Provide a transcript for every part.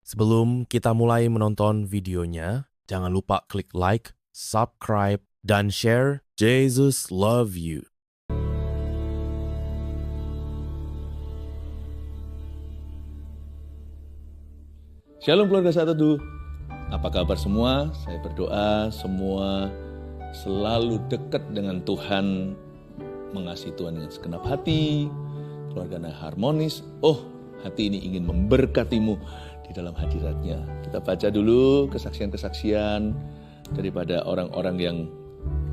Sebelum kita mulai menonton videonya, jangan lupa klik like, subscribe, dan share. Jesus love you. Shalom keluarga Saat Teduh. Apa kabar semua? Saya berdoa semua selalu dekat dengan Tuhan, mengasihi Tuhan dengan segenap hati, keluarganya harmonis. Hati ini ingin memberkatimu di dalam hadiratnya. Kita baca dulu kesaksian-kesaksian daripada orang-orang yang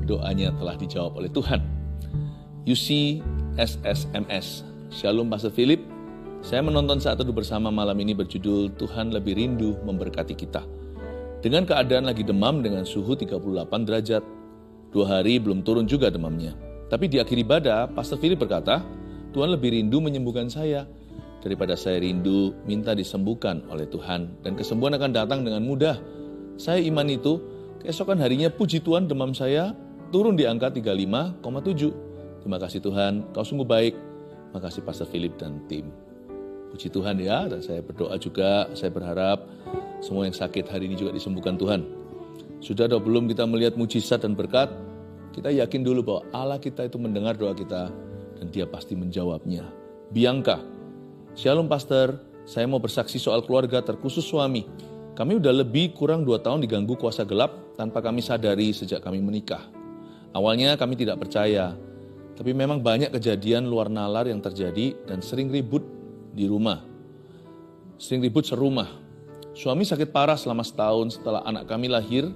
doanya telah dijawab oleh Tuhan. UC SSMS. Shalom Pastor Philip. Saya menonton Saat Teduh bersama malam ini berjudul Tuhan lebih rindu memberkati kita. Dengan keadaan lagi demam dengan suhu 38 derajat. 2 hari belum turun juga demamnya. Tapi di akhir ibadah, Pastor Philip berkata, Tuhan lebih rindu menyembuhkan saya daripada saya rindu minta disembuhkan oleh Tuhan. Dan kesembuhan akan datang dengan mudah. Saya iman itu, keesokan harinya puji Tuhan demam saya turun di angka 35,7. Terima kasih Tuhan, kau sungguh baik. Makasih Pastor Philip dan tim. Puji Tuhan ya, dan saya berdoa juga, saya berharap semua yang sakit hari ini juga disembuhkan Tuhan. Sudah atau belum kita melihat mujizat dan berkat, kita yakin dulu bahwa Allah kita itu mendengar doa kita dan Dia pasti menjawabnya. Bianca, Shalom Pastor, saya mau bersaksi soal keluarga terkhusus suami. Kami udah lebih kurang 2 tahun diganggu kuasa gelap tanpa kami sadari sejak kami menikah. Awalnya kami tidak percaya, tapi memang banyak kejadian luar nalar yang terjadi dan sering ribut di rumah. Sering ribut serumah. Suami sakit parah selama setahun setelah anak kami lahir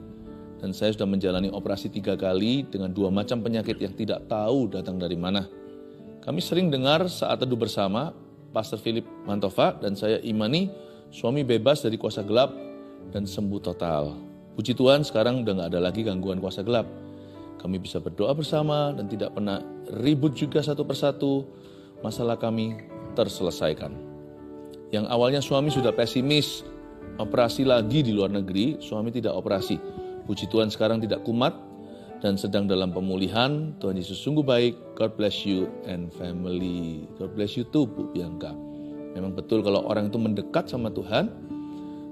dan saya sudah menjalani operasi 3 kali dengan 2 macam penyakit yang tidak tahu datang dari mana. Kami sering dengar Saat Teduh bersama, Pastor Philip Mantova dan saya imani suami bebas dari kuasa gelap dan sembuh total. Puji Tuhan sekarang udah gak ada lagi gangguan kuasa gelap. Kami bisa berdoa bersama dan tidak pernah ribut juga satu persatu. Masalah kami terselesaikan. Yang awalnya suami sudah pesimis, operasi lagi di luar negeri, suami tidak operasi. Puji Tuhan sekarang tidak kumat dan sedang dalam pemulihan. Tuhan Yesus sungguh baik. God bless you and family. God bless you too, Bu Bianca. Memang betul kalau orang itu mendekat sama Tuhan,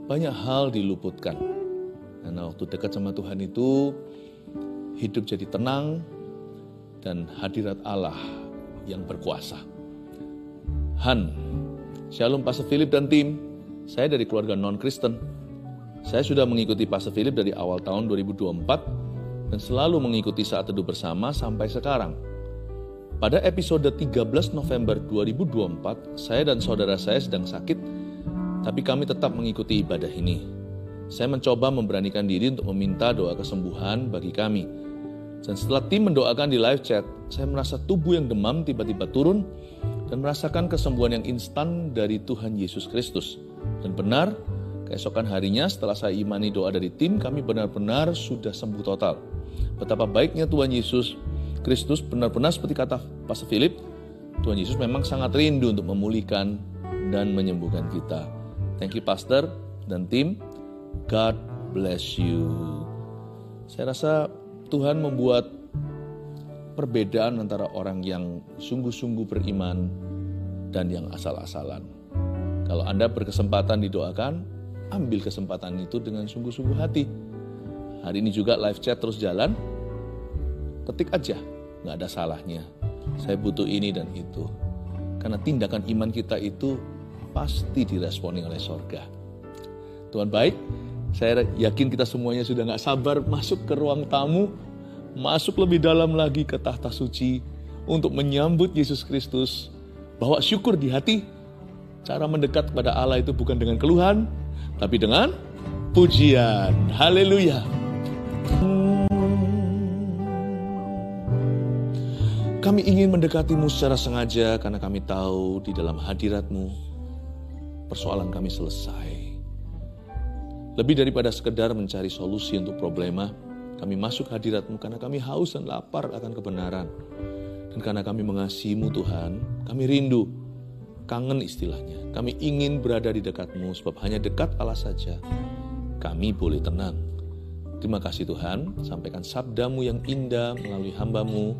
banyak hal diluputkan. Karena waktu dekat sama Tuhan itu, hidup jadi tenang dan hadirat Allah yang berkuasa. Han, Shalom Pastor Philip dan tim. Saya dari keluarga non-Kristen. Saya sudah mengikuti Pastor Philip dari awal tahun 2024 dan selalu mengikuti Saat Teduh bersama sampai sekarang. Pada episode 13 November 2024, saya dan saudara saya sedang sakit, tapi kami tetap mengikuti ibadah ini. Saya mencoba memberanikan diri untuk meminta doa kesembuhan bagi kami. Dan setelah tim mendoakan di live chat, saya merasa tubuh yang demam tiba-tiba turun dan merasakan kesembuhan yang instan dari Tuhan Yesus Kristus. Dan benar, keesokan harinya setelah saya imani doa dari tim, kami benar-benar sudah sembuh total. Betapa baiknya Tuhan Yesus Kristus, benar-benar seperti kata Pastor Philip, Tuhan Yesus memang sangat rindu untuk memulihkan dan menyembuhkan kita. Thank you Pastor dan tim. God bless you. Saya rasa Tuhan membuat perbedaan antara orang yang sungguh-sungguh beriman dan yang asal-asalan. Kalau Anda berkesempatan didoakan, ambil kesempatan itu dengan sungguh-sungguh hati. Hari ini juga live chat terus jalan, ketik aja, gak ada salahnya. Saya butuh ini dan itu. Karena tindakan iman kita itu pasti diresponi oleh sorga. Tuhan baik, saya yakin kita semuanya sudah gak sabar masuk ke ruang tamu, masuk lebih dalam lagi ke tahta suci untuk menyambut Yesus Kristus. Bawa syukur di hati. Cara mendekat kepada Allah itu bukan dengan keluhan, tapi dengan pujian. Haleluya. Kami ingin mendekatimu secara sengaja karena kami tahu di dalam hadiratmu persoalan kami selesai. Lebih daripada sekedar mencari solusi untuk problema, kami masuk hadiratmu karena kami haus dan lapar akan kebenaran. Dan karena kami mengasihimu Tuhan, kami rindu, kangen istilahnya. Kami ingin berada di dekatmu sebab hanya dekat Allah saja kami boleh tenang. Terima kasih Tuhan, sampaikan sabdamu yang indah melalui hambamu,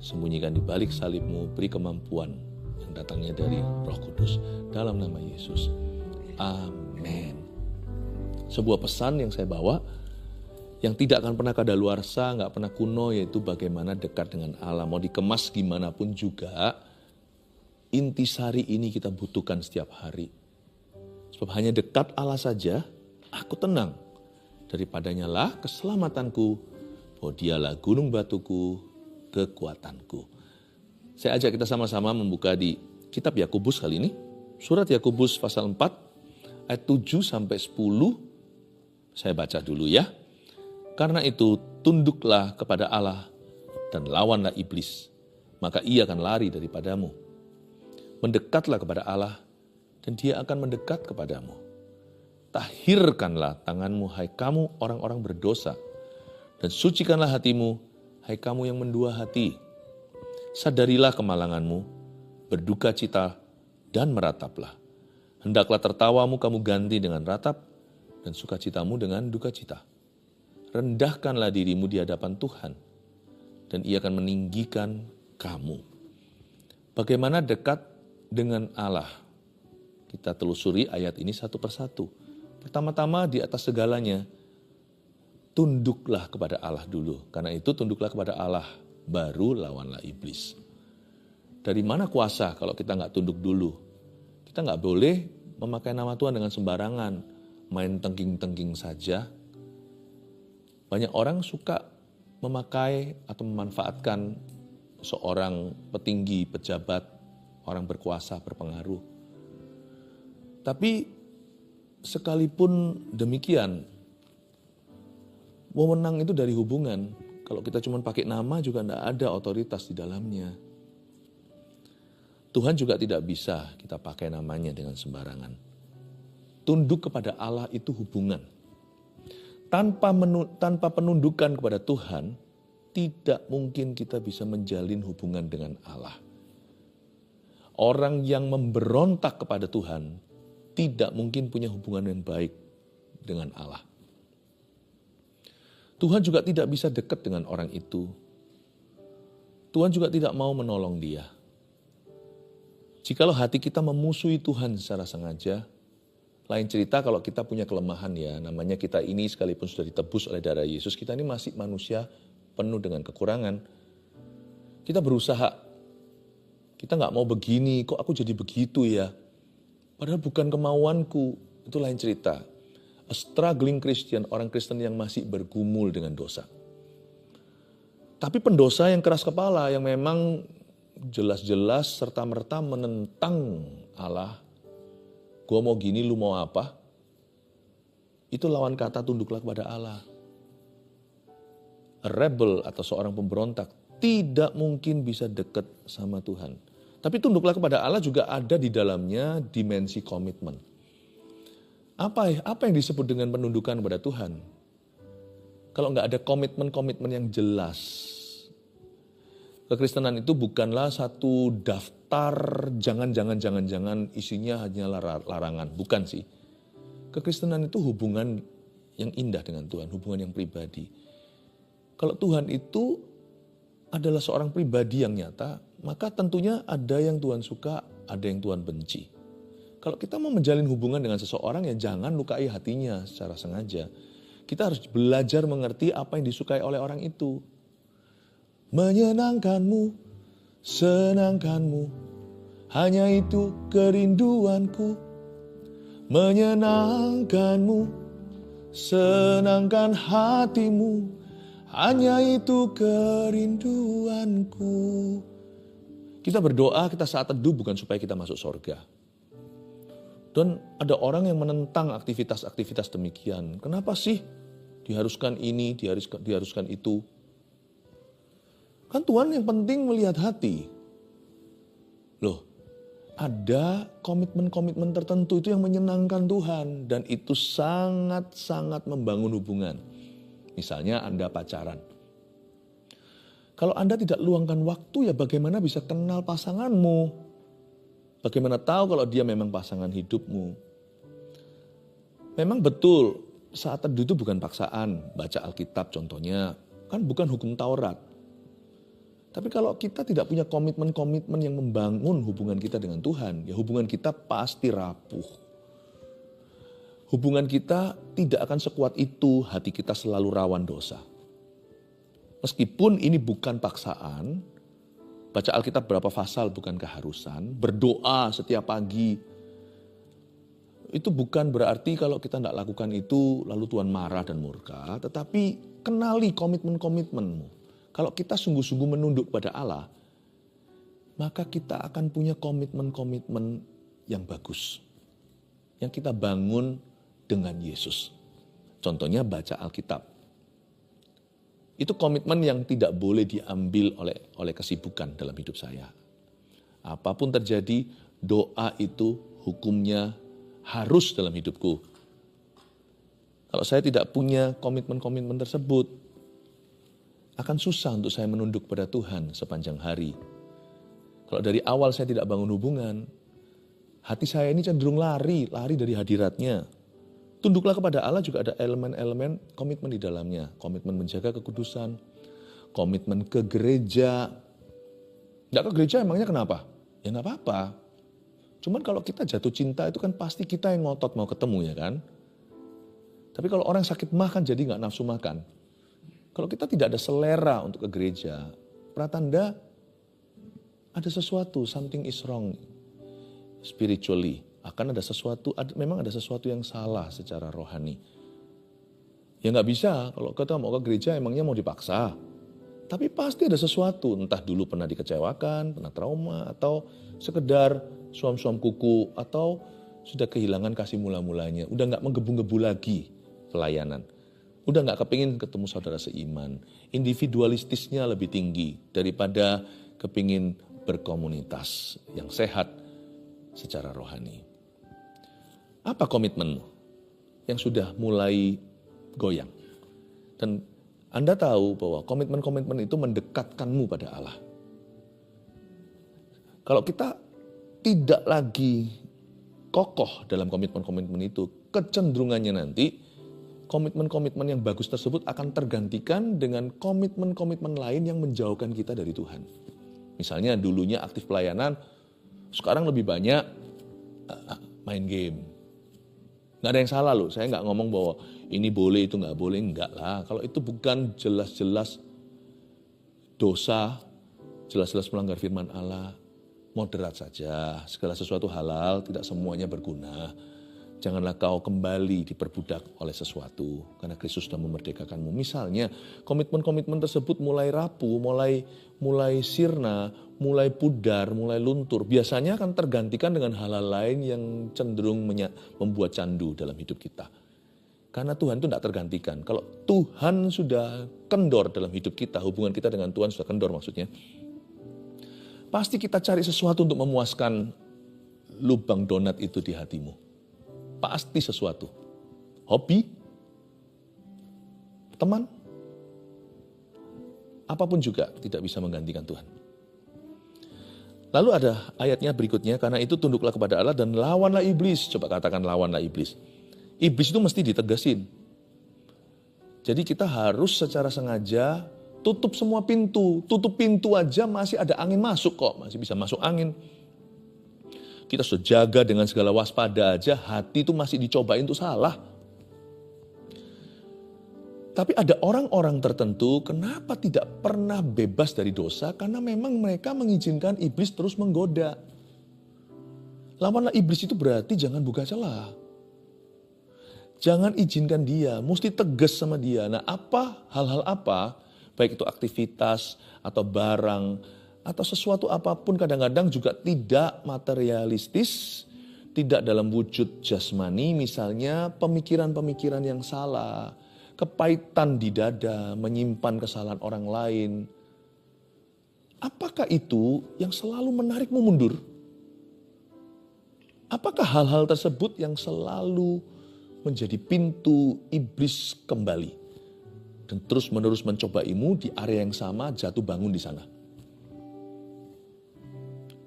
sembunyikan di balik salibmu, beri kemampuan yang datangnya dari Roh Kudus. Dalam nama Yesus. Amin. Sebuah pesan yang saya bawa, yang tidak akan pernah kadaluarsa, nggak pernah kuno, yaitu bagaimana dekat dengan Allah. Mau dikemas gimana pun juga, intisari ini kita butuhkan setiap hari. Sebab hanya dekat Allah saja, aku tenang. Daripadanya lah keselamatanku, bahwa dialah gunung batuku, kekuatanku. Saya ajak kita sama-sama membuka di kitab Yakobus kali ini. Surat Yakobus pasal 4, ayat 7 sampai 10. Saya baca dulu ya. Karena itu tunduklah kepada Allah dan lawanlah iblis, maka ia akan lari daripadamu. Mendekatlah kepada Allah dan dia akan mendekat kepadamu. Tahirkanlah tanganmu, hai kamu orang-orang berdosa, dan sucikanlah hatimu, hai kamu yang mendua hati. Sadarilah kemalanganmu, berduka cita, dan merataplah. Hendaklah tertawamu kamu ganti dengan ratap, dan sukacitamu dengan duka cita. Rendahkanlah dirimu di hadapan Tuhan, dan ia akan meninggikan kamu. Bagaimana dekat dengan Allah? Kita telusuri ayat ini satu persatu. Pertama-tama di atas segalanya, tunduklah kepada Allah dulu. Karena itu tunduklah kepada Allah, baru lawanlah iblis. Dari mana kuasa kalau kita nggak tunduk dulu? Kita nggak boleh memakai nama Tuhan dengan sembarangan, main tengking-tengking saja. Banyak orang suka memakai atau memanfaatkan seorang petinggi, pejabat, orang berkuasa, berpengaruh. Tapi sekalipun demikian, wewenang itu dari hubungan. Kalau kita cuma pakai nama juga tidak ada otoritas di dalamnya. Tuhan juga tidak bisa kita pakai namanya dengan sembarangan. Tunduk kepada Allah itu hubungan. Tanpa penundukan kepada Tuhan, tidak mungkin kita bisa menjalin hubungan dengan Allah. Orang yang memberontak kepada Tuhan tidak mungkin punya hubungan yang baik dengan Allah. Tuhan juga tidak bisa dekat dengan orang itu. Tuhan juga tidak mau menolong dia. Jikalau hati kita memusuhi Tuhan secara sengaja, lain cerita kalau kita punya kelemahan ya, namanya kita ini sekalipun sudah ditebus oleh darah Yesus, kita ini masih manusia penuh dengan kekurangan. Kita berusaha, kita nggak mau begini, kok aku jadi begitu ya. Padahal bukan kemauanku, itu lain cerita. A struggling Christian, orang Kristen yang masih bergumul dengan dosa. Tapi pendosa yang keras kepala, yang memang jelas-jelas serta-merta menentang Allah, gua mau gini, lu mau apa? Itu lawan kata tunduklah kepada Allah. A rebel atau seorang pemberontak tidak mungkin bisa dekat sama Tuhan. Tapi tunduklah kepada Allah juga ada di dalamnya dimensi komitmen. Apa yang disebut dengan penundukan kepada Tuhan? Kalau nggak ada komitmen-komitmen yang jelas. Kekristenan itu bukanlah satu daftar jangan isinya hanya larangan. Bukan sih. Kekristenan itu hubungan yang indah dengan Tuhan, hubungan yang pribadi. Kalau Tuhan itu adalah seorang pribadi yang nyata, maka tentunya ada yang Tuhan suka, ada yang Tuhan benci. Kalau kita mau menjalin hubungan dengan seseorang, ya jangan lukai hatinya secara sengaja. Kita harus belajar mengerti apa yang disukai oleh orang itu. Menyenangkanmu, senangkanmu, hanya itu kerinduanku. Menyenangkanmu, senangkan hatimu, hanya itu kerinduanku. Kita berdoa, kita saat teduh bukan supaya kita masuk surga. Dan ada orang yang menentang aktivitas-aktivitas demikian. Kenapa sih diharuskan ini, diharuskan itu? Kan Tuhan yang penting melihat hati. Loh, ada komitmen-komitmen tertentu itu yang menyenangkan Tuhan. Dan itu sangat-sangat membangun hubungan. Misalnya Anda pacaran. Kalau Anda tidak luangkan waktu, ya bagaimana bisa kenal pasanganmu? Bagaimana tahu kalau dia memang pasangan hidupmu? Memang betul, saat teduh itu bukan paksaan. Baca Alkitab contohnya, kan bukan hukum Taurat. Tapi kalau kita tidak punya komitmen-komitmen yang membangun hubungan kita dengan Tuhan, ya hubungan kita pasti rapuh. hubungan kita tidak akan sekuat itu, hati kita selalu rawan dosa. Meskipun ini bukan paksaan, baca Alkitab berapa pasal bukan keharusan, berdoa setiap pagi, itu bukan berarti kalau kita tidak lakukan itu lalu Tuhan marah dan murka, tetapi kenali komitmen-komitmenmu. Kalau kita sungguh-sungguh menunduk pada Allah, maka kita akan punya komitmen-komitmen yang bagus. Yang kita bangun dengan Yesus. Contohnya baca Alkitab. Itu komitmen yang tidak boleh diambil oleh kesibukan dalam hidup saya. Apapun terjadi, doa itu hukumnya harus dalam hidupku. Kalau saya tidak punya komitmen-komitmen tersebut, akan susah untuk saya menunduk pada Tuhan sepanjang hari. Kalau dari awal saya tidak bangun hubungan, hati saya ini cenderung lari dari hadiratnya. Tunduklah kepada Allah juga ada elemen-elemen komitmen di dalamnya. Komitmen menjaga kekudusan, komitmen ke gereja. Nggak ke gereja emangnya kenapa? Ya nggak apa-apa. Cuman kalau kita jatuh cinta itu kan pasti kita yang ngotot mau ketemu ya kan. Tapi kalau orang sakit mah kan jadi nggak nafsu makan. Kalau kita tidak ada selera untuk ke gereja, pratanda ada sesuatu, something is wrong spiritually. Akan ada sesuatu, memang ada sesuatu yang salah secara rohani. Ya nggak bisa, kalau kita mau ke gereja emangnya mau dipaksa. Tapi pasti ada sesuatu, entah dulu pernah dikecewakan, pernah trauma, atau sekedar suam-suam kuku, atau sudah kehilangan kasih mula-mulanya. Udah nggak menggebu-gebu lagi pelayanan. Udah nggak kepingin ketemu saudara seiman. Individualistisnya lebih tinggi daripada kepingin berkomunitas yang sehat secara rohani. Apa komitmenmu yang sudah mulai goyang? Dan Anda tahu bahwa komitmen-komitmen itu mendekatkanmu pada Allah. Kalau kita tidak lagi kokoh dalam komitmen-komitmen itu, kecenderungannya nanti komitmen-komitmen yang bagus tersebut akan tergantikan dengan komitmen-komitmen lain yang menjauhkan kita dari Tuhan. Misalnya dulunya aktif pelayanan, sekarang lebih banyak main game. Nggak ada yang salah loh, saya nggak ngomong bahwa ini boleh, itu nggak boleh, enggak lah. Kalau itu bukan jelas-jelas dosa, jelas-jelas melanggar firman Allah, moderat saja. Segala sesuatu halal, tidak semuanya berguna. Janganlah kau kembali diperbudak oleh sesuatu, karena Kristus sudah memerdekakanmu. Misalnya, komitmen-komitmen tersebut mulai rapuh, mulai sirna, mulai pudar, mulai luntur. Biasanya akan tergantikan dengan hal-hal lain yang cenderung membuat candu dalam hidup kita. Karena Tuhan itu tidak tergantikan. Kalau Tuhan sudah kendor dalam hidup kita, hubungan kita dengan Tuhan sudah kendor maksudnya, pasti kita cari sesuatu untuk memuaskan lubang donat itu di hatimu. Pasti sesuatu. Hobi, teman, apapun juga tidak bisa menggantikan Tuhan. Lalu ada ayatnya berikutnya, karena itu tunduklah kepada Allah dan lawanlah iblis. Coba katakan lawanlah iblis. Iblis itu mesti ditegasin. Jadi kita harus secara sengaja tutup semua pintu. Tutup pintu aja masih ada angin masuk kok, masih bisa masuk angin. Kita sudah jaga dengan segala waspada aja, hati itu masih dicobain untuk salah. Tapi ada orang-orang tertentu, kenapa tidak pernah bebas dari dosa? Karena memang mereka mengizinkan iblis terus menggoda. Lawanlah iblis itu berarti jangan buka celah. Jangan izinkan dia, mesti tegas sama dia. Nah hal-hal apa, baik itu aktivitas atau barang, atau sesuatu apapun kadang-kadang juga tidak materialistis, tidak dalam wujud jasmani, misalnya pemikiran-pemikiran yang salah, kepahitan di dada, menyimpan kesalahan orang lain. Apakah itu yang selalu menarikmu mundur? Apakah hal-hal tersebut yang selalu menjadi pintu iblis kembali dan terus-menerus mencobaimu di area yang sama, jatuh bangun di sana?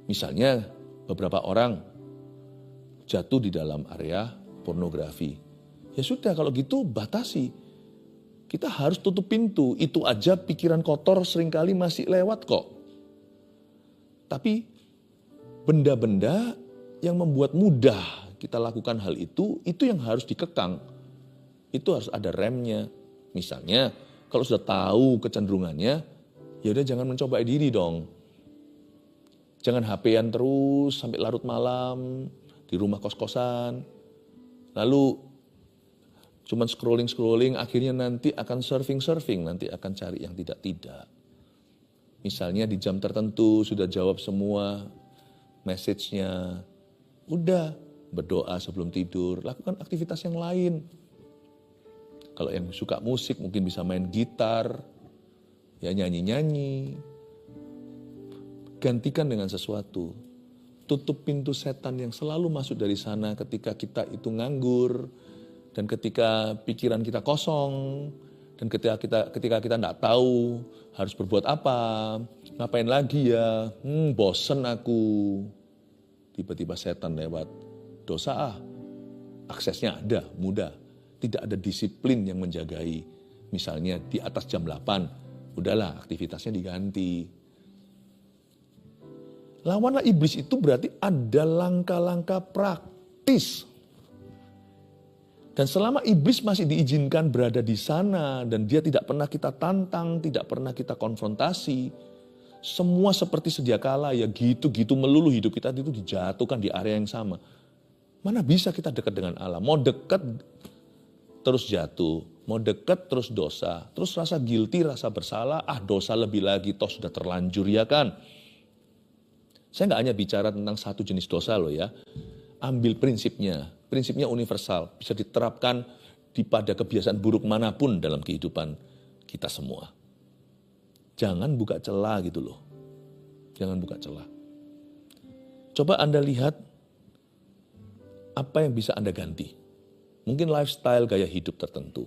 Misalnya beberapa orang jatuh di dalam area pornografi. Ya sudah kalau gitu batasi. Kita harus tutup pintu. Itu aja pikiran kotor seringkali masih lewat kok. Tapi benda-benda yang membuat mudah kita lakukan hal itu yang harus dikekang. Itu harus ada remnya. Misalnya, kalau sudah tahu kecenderungannya, ya udah jangan mencoba diri dong. Jangan HP-an terus sampai larut malam di rumah kos-kosan. Lalu cuman scrolling, akhirnya nanti akan surfing, nanti akan cari yang tidak-tidak. Misalnya di jam tertentu sudah jawab semua message-nya. Udah, berdoa sebelum tidur, lakukan aktivitas yang lain. Kalau yang suka musik mungkin bisa main gitar, ya nyanyi-nyanyi. Gantikan dengan sesuatu. Tutup pintu setan yang selalu masuk dari sana ketika kita itu nganggur, dan ketika pikiran kita kosong, dan ketika kita tidak tahu harus berbuat apa, ngapain lagi ya, bosen aku. Tiba-tiba setan lewat, dosa aksesnya ada, mudah. Tidak ada disiplin yang menjagai. Misalnya di atas jam 8, udahlah aktivitasnya diganti. Lawanlah iblis itu berarti ada langkah-langkah praktis. Dan selama iblis masih diizinkan berada di sana dan dia tidak pernah kita tantang, tidak pernah kita konfrontasi, semua seperti sedia kala, ya gitu-gitu melulu hidup kita itu dijatuhkan di area yang sama. Mana bisa kita dekat dengan Allah? Mau dekat terus jatuh, mau dekat terus dosa, terus rasa guilty, rasa bersalah, dosa lebih lagi, toh sudah terlanjur ya kan? Saya nggak hanya bicara tentang satu jenis dosa loh ya. Ambil prinsipnya universal, bisa diterapkan pada kebiasaan buruk manapun dalam kehidupan kita semua. Jangan buka celah gitu loh. Jangan buka celah. Coba Anda lihat apa yang bisa Anda ganti. Mungkin lifestyle, gaya hidup tertentu.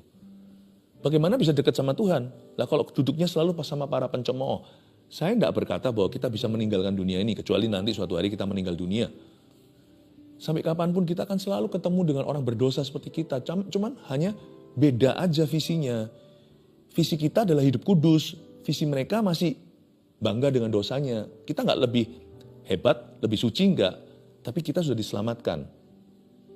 Bagaimana bisa dekat sama Tuhan? Lah kalau duduknya selalu pas sama para pencemooh. Saya tidak berkata bahwa kita bisa meninggalkan dunia ini, kecuali nanti suatu hari kita meninggal dunia. Sampai kapanpun kita akan selalu ketemu dengan orang berdosa seperti kita. Cuman hanya beda aja visinya. Visi kita adalah hidup kudus. Visi mereka masih bangga dengan dosanya. Kita nggak lebih hebat, lebih suci nggak. Tapi kita sudah diselamatkan.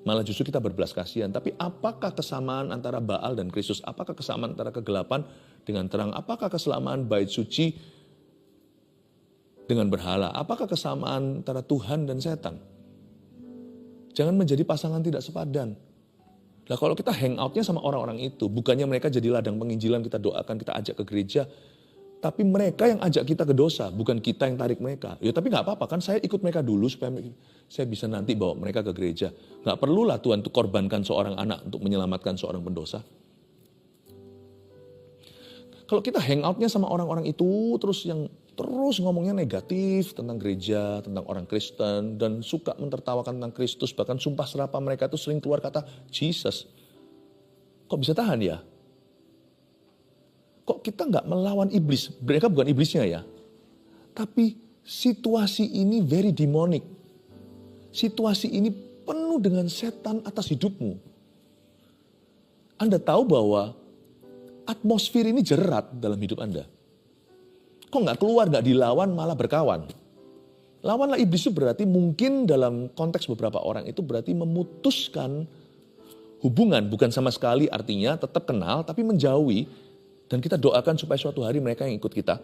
Malah justru kita berbelas kasihan. Tapi apakah kesamaan antara Baal dan Kristus? Apakah kesamaan antara kegelapan dengan terang? Apakah kesamaan bait suci dengan berhala? Apakah kesamaan antara Tuhan dan setan? Jangan menjadi pasangan tidak sepadan. Nah kalau kita hangoutnya sama orang-orang itu, bukannya mereka jadi ladang penginjilan, kita doakan, kita ajak ke gereja, tapi mereka yang ajak kita ke dosa, bukan kita yang tarik mereka. Ya tapi gak apa-apa kan, saya ikut mereka dulu supaya saya bisa nanti bawa mereka ke gereja. Gak perlulah Tuhan untuk korbankan seorang anak untuk menyelamatkan seorang pendosa. Kalau kita hangoutnya sama orang-orang itu terus ngomongnya negatif tentang gereja, tentang orang Kristen, dan suka mentertawakan tentang Kristus, bahkan sumpah serapah mereka itu sering keluar kata Jesus. Kok bisa tahan ya? Kok kita nggak melawan iblis? Mereka bukan iblisnya ya. Tapi situasi ini very demonic. Situasi ini penuh dengan setan atas hidupmu. Anda tahu bahwa atmosfer ini jerat dalam hidup Anda. Kok nggak keluar, nggak dilawan, malah berkawan. Lawanlah iblis itu berarti mungkin dalam konteks beberapa orang itu berarti memutuskan hubungan. Bukan sama sekali artinya tetap kenal tapi menjauhi. Dan kita doakan supaya suatu hari mereka yang ikut kita.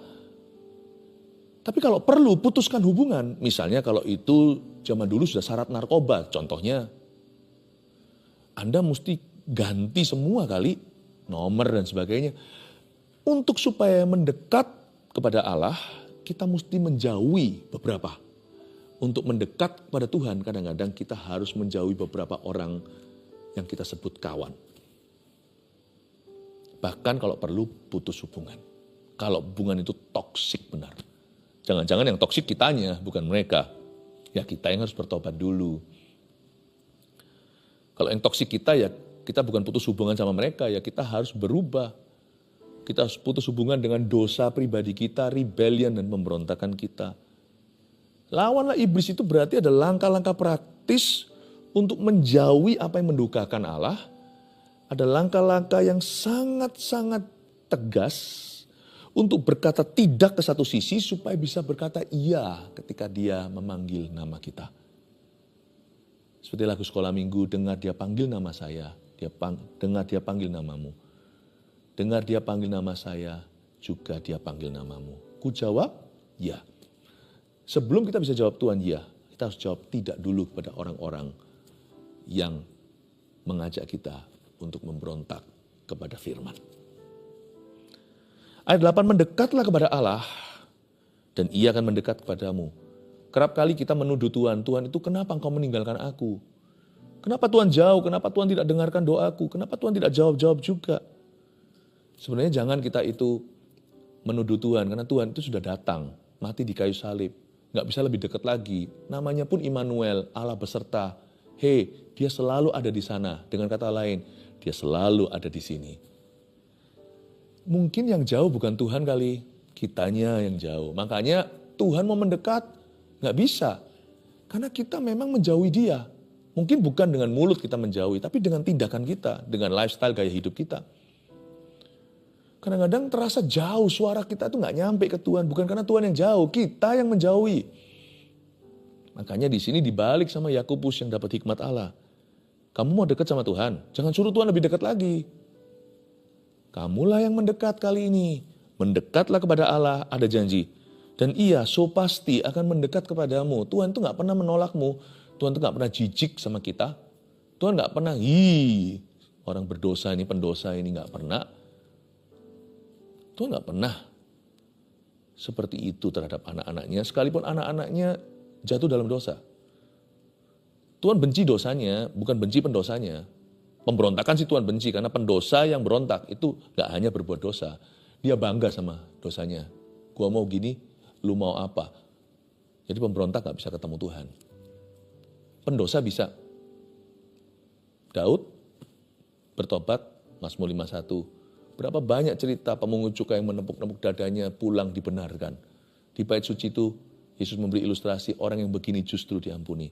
Tapi kalau perlu putuskan hubungan. Misalnya kalau itu zaman dulu sudah syarat narkoba. Contohnya Anda mesti ganti semua kali. Nomor dan sebagainya. Untuk supaya mendekat kepada Allah, kita mesti menjauhi beberapa. Untuk mendekat kepada Tuhan, kadang-kadang kita harus menjauhi beberapa orang yang kita sebut kawan. Bahkan kalau perlu putus hubungan. Kalau hubungan itu toksik benar. Jangan-jangan yang toksik kitanya, bukan mereka. Ya kita yang harus bertobat dulu. Kalau yang toksik kita ya kita bukan putus hubungan sama mereka, ya kita harus berubah. Kita harus putus hubungan dengan dosa pribadi kita, rebellion dan pemberontakan kita. Lawanlah iblis itu berarti ada langkah-langkah praktis untuk menjauhi apa yang mendukakan Allah. Ada langkah-langkah yang sangat-sangat tegas untuk berkata tidak ke satu sisi supaya bisa berkata iya ketika dia memanggil nama kita. Seperti lagu sekolah minggu, dengar dia panggil nama saya, dengar dia panggil namamu. Dengar dia panggil nama saya, juga dia panggil namamu. Ku jawab, ya. Sebelum kita bisa jawab Tuhan ya, kita harus jawab tidak dulu kepada orang-orang yang mengajak kita untuk memberontak kepada firman. Ayat 8, mendekatlah kepada Allah dan ia akan mendekat kepadamu. Kerap kali kita menuduh Tuhan, Tuhan itu kenapa engkau meninggalkan aku? Kenapa Tuhan jauh? Kenapa Tuhan tidak dengarkan doaku? Kenapa Tuhan tidak jawab-jawab juga? Sebenarnya jangan kita itu menuduh Tuhan, karena Tuhan itu sudah datang, mati di kayu salib. Nggak bisa lebih dekat lagi. Namanya pun Immanuel, Allah beserta. Hei, dia selalu ada di sana. Dengan kata lain, dia selalu ada di sini. Mungkin yang jauh bukan Tuhan kali, kitanya yang jauh. Makanya Tuhan mau mendekat, nggak bisa. Karena kita memang menjauhi dia. Mungkin bukan dengan mulut kita menjauhi, tapi dengan tindakan kita, dengan lifestyle gaya hidup kita. Kadang-kadang terasa jauh, suara kita tuh nggak nyampe ke Tuhan. Bukan karena Tuhan yang jauh, kita yang menjauhi. Makanya di sini dibalik sama Yakobus yang dapat hikmat Allah. Kamu mau dekat sama Tuhan, jangan suruh Tuhan lebih dekat lagi. Kamulah yang mendekat kali ini. Mendekatlah kepada Allah, ada janji. Dan ia so pasti akan mendekat kepadamu. Tuhan tuh gak pernah menolakmu. Tuhan tuh gak pernah jijik sama kita. Tuhan gak pernah, orang berdosa ini, pendosa ini, gak pernah. Tuhan gak pernah seperti itu terhadap anak-anaknya. Sekalipun anak-anaknya jatuh dalam dosa. Tuhan benci dosanya, bukan benci pendosanya. Pemberontakan sih Tuhan benci, karena pendosa yang berontak itu gak hanya berbuat dosa. Dia bangga sama dosanya. Gua mau gini, lu mau apa? Jadi pemberontak gak bisa ketemu Tuhan. Pendosa bisa. Daud bertobat, Mazmur 51. Berapa banyak cerita pemungut cukai yang menepuk-nepuk dadanya pulang dibenarkan. Di bait suci itu, Yesus memberi ilustrasi orang yang begini justru diampuni.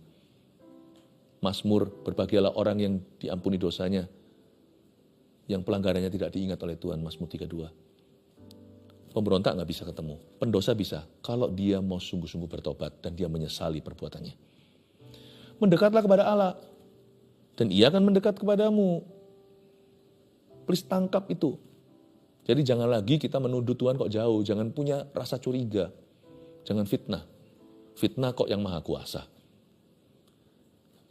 Mazmur, berbahagialah orang yang diampuni dosanya, yang pelanggarannya tidak diingat oleh Tuhan, Mazmur 32. Pemberontak gak bisa ketemu, pendosa bisa, kalau dia mau sungguh-sungguh bertobat dan dia menyesali perbuatannya. Mendekatlah kepada Allah, dan ia akan mendekat kepadamu. Please tangkap itu. Jadi jangan lagi kita menuduh Tuhan kok jauh, jangan punya rasa curiga, jangan fitnah. Fitnah kok yang maha kuasa.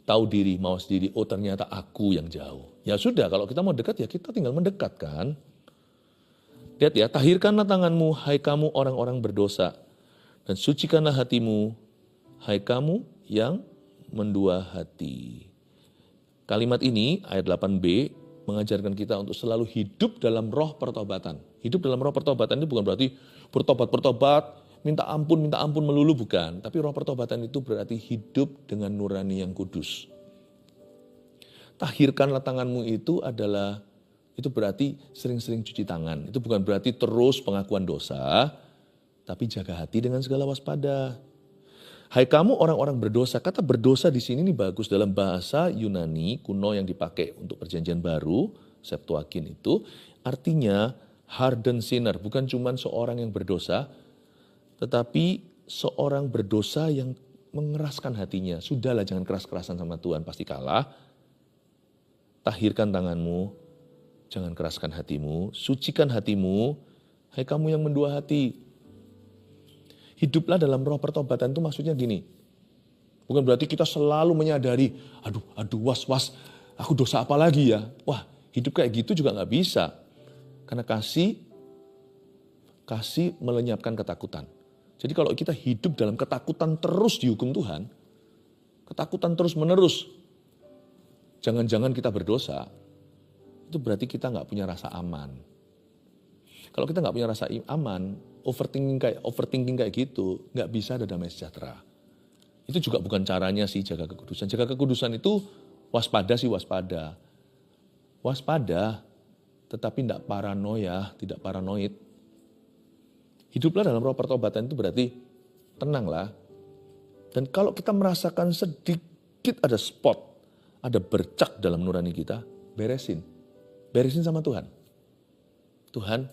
Tahu diri, mawas diri, oh ternyata aku yang jauh. Ya sudah, kalau kita mau dekat ya kita tinggal mendekat kan. Lihat ya, tahirkanlah tanganmu, hai kamu orang-orang berdosa. Dan sucikanlah hatimu, hai kamu yang mendua hati. Kalimat ini, ayat 8b, mengajarkan kita untuk selalu hidup dalam roh pertobatan. Hidup dalam roh pertobatan itu bukan berarti bertobat, minta ampun melulu, bukan. Tapi roh pertobatan itu berarti hidup dengan nurani yang kudus. Tahirkanlah tanganmu itu berarti sering-sering cuci tangan. Itu bukan berarti terus pengakuan dosa, tapi jaga hati dengan segala waspada. Hai kamu orang-orang berdosa, kata berdosa di sini ini bagus dalam bahasa Yunani kuno yang dipakai untuk perjanjian baru, Septuagint itu, artinya hardened sinner, bukan cuma seorang yang berdosa, tetapi seorang berdosa yang mengeraskan hatinya. Sudahlah, jangan keras-kerasan sama Tuhan, pasti kalah. Tahirkan tanganmu, jangan keraskan hatimu, sucikan hatimu, hai kamu yang mendua hati. Hiduplah dalam roh pertobatan itu maksudnya gini. Bukan berarti kita selalu menyadari, aduh was, aku dosa apa lagi ya? Wah, hidup kayak gitu juga gak bisa. Karena kasih melenyapkan ketakutan. Jadi kalau kita hidup dalam ketakutan terus dihukum Tuhan, ketakutan terus menerus, jangan-jangan kita berdosa, itu berarti kita gak punya rasa aman. Kalau kita gak punya rasa aman, overthinking kayak gitu, gak bisa ada damai sejahtera. Itu juga bukan caranya sih jaga kekudusan. Jaga kekudusan itu waspada, tetapi tidak paranoia, tidak paranoid. Hiduplah dalam roh pertobatan itu berarti tenanglah. Dan kalau kita merasakan sedikit ada spot, ada bercak dalam nurani kita, beresin sama Tuhan. Tuhan,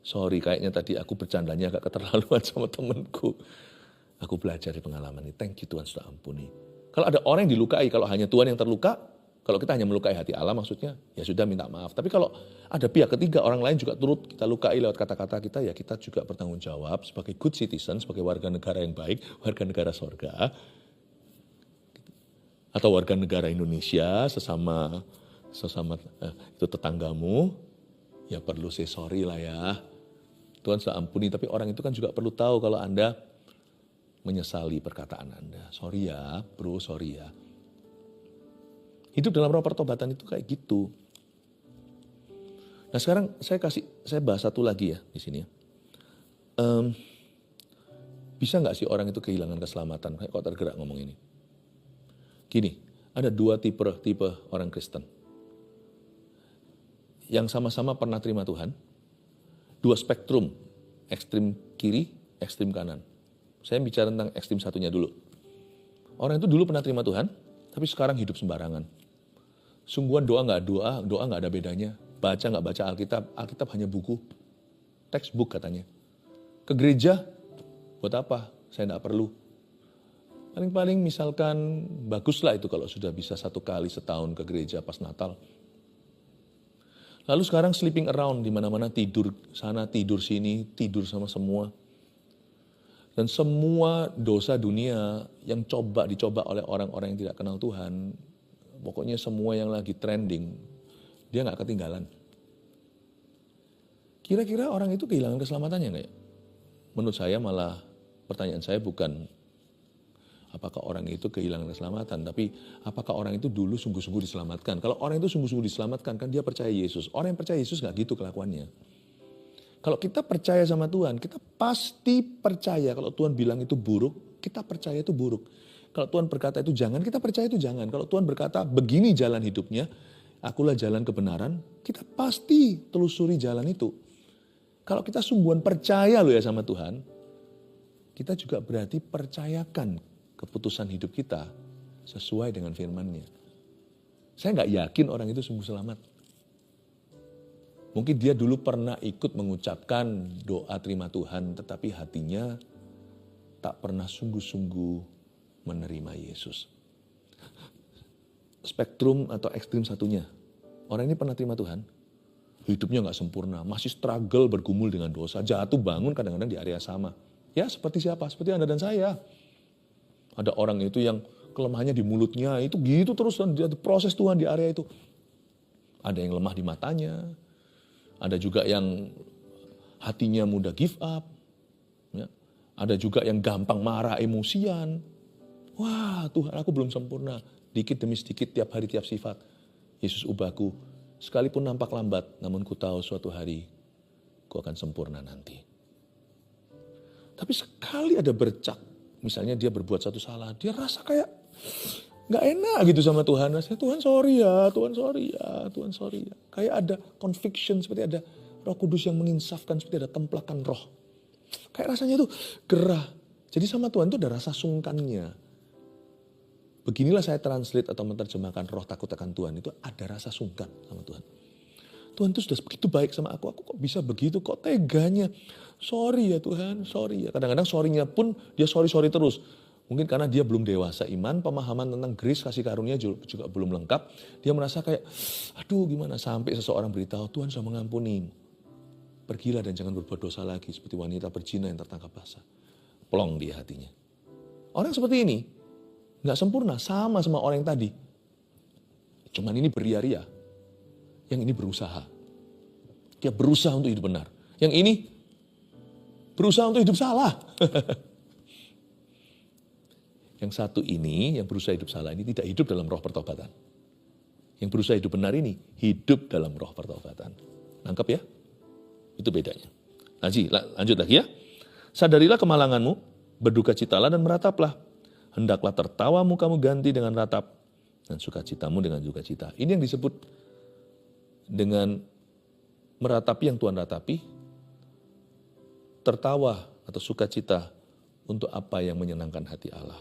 sorry kayaknya tadi aku bercandanya agak keterlaluan sama temanku. Aku belajar di pengalaman ini. Thank you Tuhan sudah ampuni. Kalau ada orang yang dilukai, kalau hanya Tuhan yang terluka, kalau kita hanya melukai hati Allah maksudnya, ya sudah minta maaf. Tapi kalau ada pihak ketiga, orang lain juga turut kita lukai lewat kata-kata kita, ya kita juga bertanggung jawab sebagai good citizen, sebagai warga negara yang baik, warga negara sorga, atau warga negara Indonesia, sesama itu tetanggamu, ya perlu say sorry lah ya. Tuhan sudah ampuni, tapi orang itu kan juga perlu tahu kalau Anda menyesali perkataan Anda. Sorry ya bro, sorry ya. Hidup dalam roh pertobatan itu kayak gitu. Nah sekarang saya bahas satu lagi ya di sini ya. Bisa nggak sih orang itu kehilangan keselamatan? Kayak kok tergerak ngomong ini. Gini, ada dua tipe orang Kristen. Yang sama-sama pernah terima Tuhan. Dua spektrum, ekstrim kiri, ekstrim kanan. Saya bicara tentang ekstrim satunya dulu. Orang itu dulu pernah terima Tuhan, tapi sekarang hidup sembarangan. Sungguhan doa nggak ada bedanya. Baca nggak baca Alkitab hanya buku, textbook katanya. Ke gereja, buat apa? Saya nggak perlu. Paling-paling misalkan baguslah itu kalau sudah bisa 1 kali setahun ke gereja pas Natal. Lalu sekarang sleeping around di mana-mana, tidur sana, tidur sini, tidur sama semua. Dan semua dosa dunia yang dicoba oleh orang-orang yang tidak kenal Tuhan, pokoknya semua yang lagi trending, dia nggak ketinggalan. Kira-kira orang itu kehilangan keselamatannya nggak ya? Menurut saya malah pertanyaan saya bukan apakah orang itu kehilangan keselamatan, tapi apakah orang itu dulu sungguh-sungguh diselamatkan. Kalau orang itu sungguh-sungguh diselamatkan, kan dia percaya Yesus. Orang yang percaya Yesus nggak gitu kelakuannya. Kalau kita percaya sama Tuhan, kita pasti percaya kalau Tuhan bilang itu buruk, kita percaya itu buruk. Kalau Tuhan berkata itu jangan, kita percaya itu jangan. Kalau Tuhan berkata begini jalan hidupnya, akulah jalan kebenaran, kita pasti telusuri jalan itu. Kalau kita sungguhan percaya loh ya sama Tuhan, kita juga berarti percayakan keputusan hidup kita sesuai dengan firman-Nya. Saya nggak yakin orang itu sungguh selamat. Mungkin dia dulu pernah ikut mengucapkan doa terima Tuhan, tetapi hatinya tak pernah sungguh-sungguh menerima Yesus. Spektrum atau ekstrim satunya, orang ini pernah terima Tuhan, hidupnya nggak sempurna, masih struggle bergumul dengan dosa, jatuh bangun kadang-kadang di area sama. Ya seperti siapa? Seperti Anda dan saya. Ada orang itu yang kelemahannya di mulutnya, itu gitu terus, dan dia proses Tuhan di area itu. Ada yang lemah di matanya, ada juga yang hatinya mudah give up, ya. Ada juga yang gampang marah, emosian. Wah Tuhan, aku belum sempurna, dikit demi sedikit, tiap hari tiap sifat. Yesus ubahku, sekalipun nampak lambat, namun ku tahu suatu hari ku akan sempurna nanti. Tapi sekali ada bercak, misalnya dia berbuat satu salah, dia rasa kayak gak enak gitu sama Tuhan. Rasanya Tuhan sorry ya, Tuhan sorry ya, Tuhan sorry ya. Kayak ada conviction, seperti ada Roh Kudus yang menginsafkan, seperti ada templakan roh. Kayak rasanya itu gerah. Jadi sama Tuhan itu ada rasa sungkannya. Beginilah saya translate atau menerjemahkan roh takut akan Tuhan. Itu ada rasa sungkan sama Tuhan. Tuhan itu sudah begitu baik sama aku kok bisa begitu, kok teganya. Sorry ya Tuhan, sorry ya. Kadang-kadang sorry-nya pun dia sorry terus. Mungkin karena dia belum dewasa iman, pemahaman tentang grace kasih karunia juga belum lengkap. Dia merasa kayak, aduh gimana, sampai seseorang beritahu, Tuhan sudah mengampuni. Pergilah dan jangan berbuat dosa lagi, seperti wanita berzina yang tertangkap basah. Plong di hatinya. Orang seperti ini, gak sempurna, sama orang yang tadi. Cuman ini beria-ria. Yang ini berusaha. Dia berusaha untuk hidup benar. Yang ini berusaha untuk hidup salah. Yang satu ini, yang berusaha hidup salah ini tidak hidup dalam roh pertobatan. Yang berusaha hidup benar ini hidup dalam roh pertobatan. Nangkep ya? Itu bedanya. Lanjut lagi ya. Sadarilah kemalanganmu, berduka citalah dan merataplah. Hendaklah tertawamu kamu ganti dengan ratap, dan sukacitamu dengan sukacita. Ini yang disebut dengan meratapi yang Tuhan ratapi, tertawa atau sukacita untuk apa yang menyenangkan hati Allah.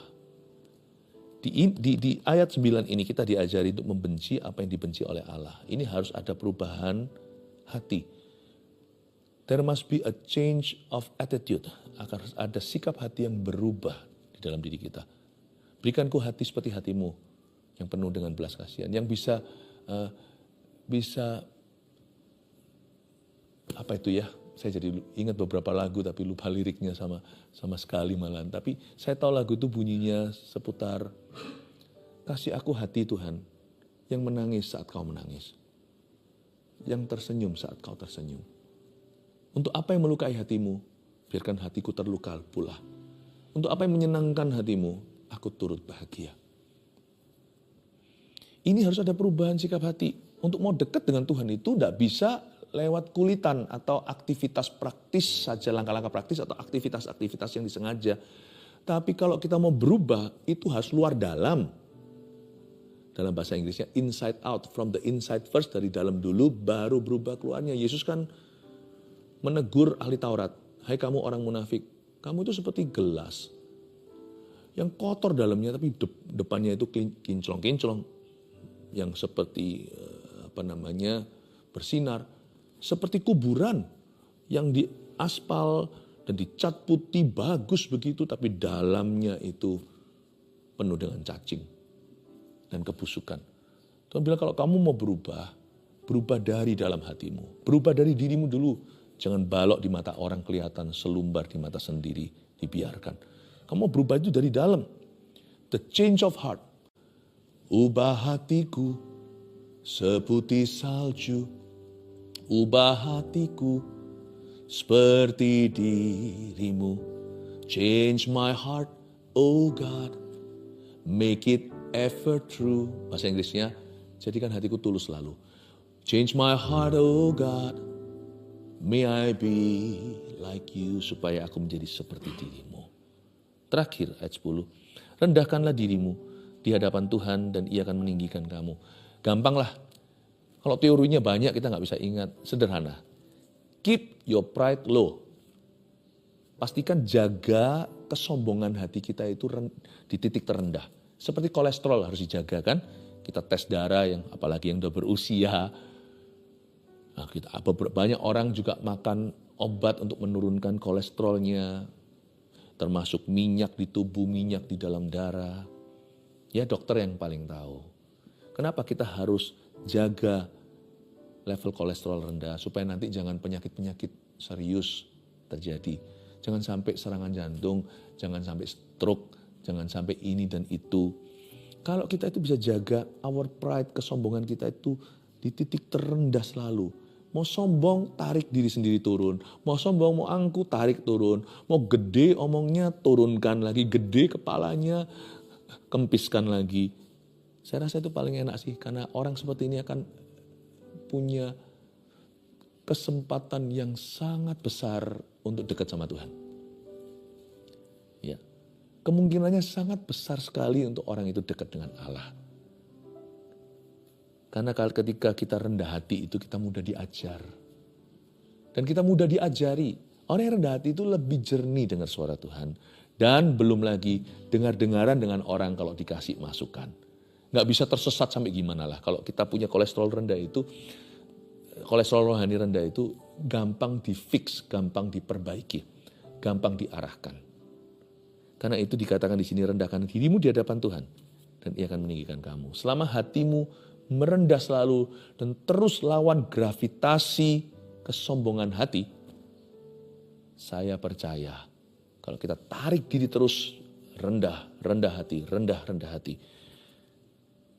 Di ayat 9 ini kita diajari untuk membenci apa yang dibenci oleh Allah. Ini harus ada perubahan hati. There must be a change of attitude. Akan ada sikap hati yang berubah di dalam diri kita. Berikanku hati seperti hatimu yang penuh dengan belas kasihan, yang bisa apa itu ya? Saya jadi ingat beberapa lagu tapi lupa liriknya sama sekali malah. Tapi saya tahu lagu itu bunyinya seputar, kasih aku hati Tuhan yang menangis saat kau menangis, yang tersenyum saat kau tersenyum. Untuk apa yang melukai hatimu, biarkan hatiku terluka pula. Untuk apa yang menyenangkan hatimu, aku turut bahagia. Ini harus ada perubahan sikap hati. Untuk mau dekat dengan Tuhan itu tidak bisa lewat kulitan atau aktivitas praktis saja, langkah-langkah praktis atau aktivitas-aktivitas yang disengaja. Tapi kalau kita mau berubah, itu harus luar dalam. Dalam bahasa Inggrisnya inside out, from the inside first, dari dalam dulu baru berubah keluarnya. Yesus kan menegur ahli Taurat, hai kamu orang munafik, kamu itu seperti gelas yang kotor dalamnya tapi depannya itu kinclong-kinclong, yang seperti bersinar, seperti kuburan yang diaspal dan dicat putih bagus begitu, tapi dalamnya itu penuh dengan cacing dan kebusukan. Tuhan bilang kalau kamu mau berubah, berubah dari dalam hatimu, berubah dari dirimu dulu. Jangan balok di mata orang kelihatan, selumbar di mata sendiri dibiarkan. Kamu mau berubah itu dari dalam. The change of heart. Ubah hatiku seputih salju, ubah hatiku seperti dirimu. Change my heart, oh God, make it ever true. Bahasa Inggrisnya, jadikan hatiku tulus selalu. Change my heart, oh God, may I be like you, supaya aku menjadi seperti dirimu. Terakhir ayat 10, rendahkanlah dirimu di hadapan Tuhan dan Ia akan meninggikan kamu. Gampang lah. Kalau teorinya banyak kita nggak bisa ingat. Sederhana. Keep your pride low. Pastikan jaga kesombongan hati kita itu di titik terendah. Seperti kolesterol harus dijaga kan. Kita tes darah, yang apalagi yang udah berusia. Nah, banyak orang juga makan obat untuk menurunkan kolesterolnya. Termasuk minyak di tubuh, minyak di dalam darah. Ya dokter yang paling tahu. Kenapa kita harus jaga level kolesterol rendah supaya nanti jangan penyakit-penyakit serius terjadi. Jangan sampai serangan jantung, jangan sampai stroke, jangan sampai ini dan itu. Kalau kita itu bisa jaga our pride, kesombongan kita itu di titik terendah selalu. Mau sombong, tarik diri sendiri turun. Mau sombong, mau angku, tarik turun. Mau gede omongnya, turunkan lagi. Gede kepalanya, kempiskan lagi. Saya rasa itu paling enak sih, karena orang seperti ini akan punya kesempatan yang sangat besar untuk dekat sama Tuhan. Ya, kemungkinannya sangat besar sekali untuk orang itu dekat dengan Allah. Karena ketika kita rendah hati itu kita mudah diajar. Dan kita mudah diajari. Orang yang rendah hati itu lebih jernih dengar suara Tuhan. Dan belum lagi dengar-dengaran dengan orang kalau dikasih masukan. Nggak bisa tersesat sampai gimana lah. Kalau kita punya kolesterol rendah itu, kolesterol rohani rendah itu gampang di-fix, gampang diperbaiki, gampang diarahkan. Karena itu dikatakan di sini, rendahkan dirimu di hadapan Tuhan dan Ia akan meninggikan kamu. Selama hatimu merendah selalu dan terus lawan gravitasi kesombongan hati, saya percaya kalau kita tarik diri terus rendah hati,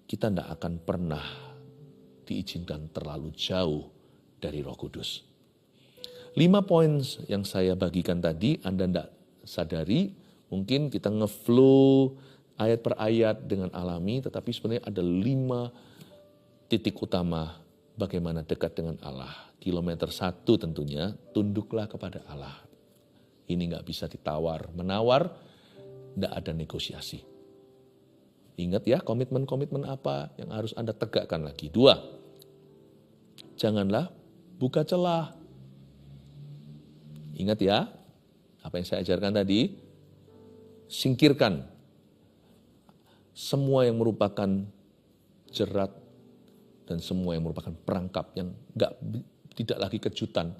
kita tidak akan pernah diizinkan terlalu jauh dari Roh Kudus. 5 poin yang saya bagikan tadi, Anda tidak sadari, mungkin kita ngeflow ayat per ayat dengan alami, tetapi sebenarnya ada 5 titik utama bagaimana dekat dengan Allah. Kilometer 1 tentunya, tunduklah kepada Allah. Ini nggak bisa ditawar-menawar, nggak ada negosiasi. Ingat ya, komitmen-komitmen apa yang harus Anda tegakkan lagi. 2, janganlah buka celah. Ingat ya, apa yang saya ajarkan tadi, singkirkan semua yang merupakan jerat dan semua yang merupakan perangkap yang tidak lagi kejutan.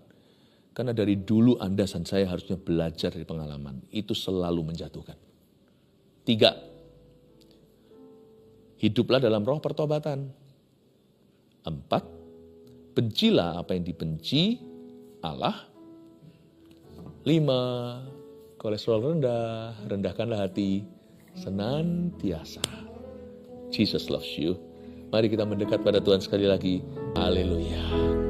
Karena dari dulu Anda dan saya harusnya belajar dari pengalaman. Itu selalu menjatuhkan. 3, hiduplah dalam roh pertobatan. 4, bencilah apa yang dibenci Allah. 5, kolesterol rendah, rendahkanlah hati senantiasa. Jesus loves you. Mari kita mendekat pada Tuhan sekali lagi. Haleluya.